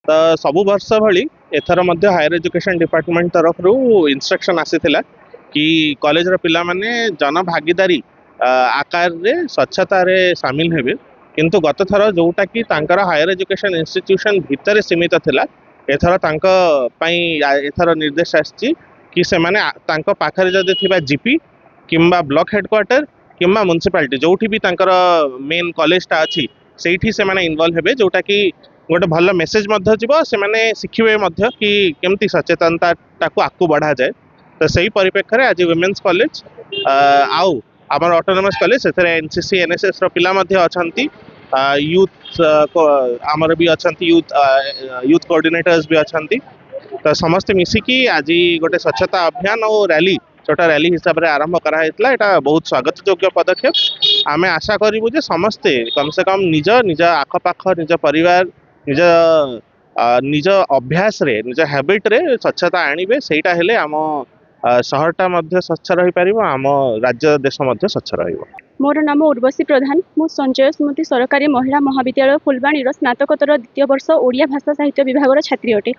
तो सबु वर्ष भली एथर मध्य हायर एजुकेशन डिपार्टमेंट तरफ इंस्ट्रक्शन आसीथिला कि कॉलेज रो पिला माने जन भागीदारी आकार रे स्वच्छता रे शामिल हेबे किंतु गत थर जोटा कि तांकर हायर एजुकेशन इंस्टीट्यूशन भितर सीमित थिला एथर तांको पई एथर निर्देश आछि कि से माने तांको पाखरे जदि थिबा जीपी किंबा ब्लॉक हेडक्वार्टर किंबा म्युनिसिपालिटी जोठी भी तांकर मेन कॉलेजटा अछि सेठी से माने इन्वॉल्व हेबे जोटा कि गोटे भल मेसेज मध्य जीव से माने शिखिबे मध्य कि केमती सचेतनता ताकू आकू बढ़ा जाए। तो सही परिप्रेक्षी आज वुमेन्स कॉलेज आउ आमर ऑटोनोमस कॉलेज से एनसीसी एनएसएस रो पिला मध्य अछंती यूथ आमर भी अछंती यूथ कोऑर्डिनेटर्स भी अछंती। तो समस्त मिसिकी आज गोटे स्वच्छता अभियान और रैली छोटा रैली हिसाब से आरंभ कराइला एटा बहुत स्वागत योग्य पदक्षेप। आमे आशा करूँ जे समस्ते कम से कम निज निज आखपाख निज परिवार निज निज अभ्यास रे निज हैबिट रे स्वच्छता आनिबे सेटा हेले आम शहरटा मध्य स्वच्छ रही पारिबो आम राज्य देश मध्य स्वच्छ रहिबो। मोर नाम उर्वशी प्रधान मु संजय स्मृति सरकारी महिला महाविद्यालय फुलबाणी स्नातकोत्तर द्वितीय वर्ष ओडिया भाषा साहित्य विभाग छात्री अटे।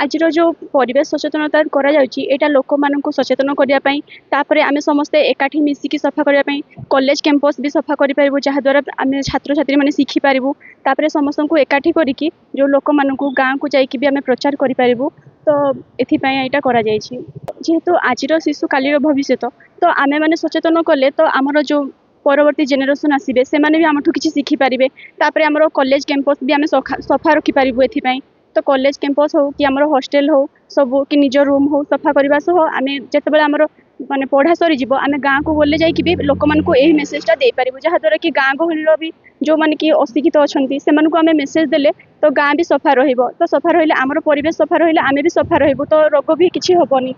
आज जो परिवेश सचेतनता करा जाउची एटा लोक मानकु सचेतन करिया पई तापरे आमे समस्ते एकाठी मिसिकी सफा करिया पई कॉलेज कैंपस भी सफा करि परिबो जहा द्वारा आमे छात्र छात्री माने सिखि परिबो तापरे समस्तंकु एकाठी करिकी जो लोक मानकु गाँ को जाइकी भी आमे प्रचार करि परिबो। तो एथि पई एटा करा जायछि जेहेतु आजिर शिशु कालीर भविष्य तो आमे माने सचेतन कले तो आमर जो परवर्ती जेनेरेशन आसबे से माने भी आमठू किछि शिखि पारिबे तापरे हमरो कॉलेज कैंपस भी आमे सफा रखि पारिबो। एथि पई तो कॉलेज कैंपस हो कि हमरो हॉस्टल हो सब कि निज रूम हो सफा करबा सह आमे जेतेबेले हमरो माने पढ़ा सरी जीवो आमे गाँ को बोले जाई कि भी लोक मान को एही मेसेजटा दे पारिबो जहा द्वारा कि गाँ गहलिर भी जो माने कि अशिक्षित अछंती से मान को आमे मेसेज देले तो गाँ भी सफा रहिबो। तो सफा रहिले हमरो परिवेश सफा रहिले आमे भी सफा रहिबो तो रोग भी किछि होबनी।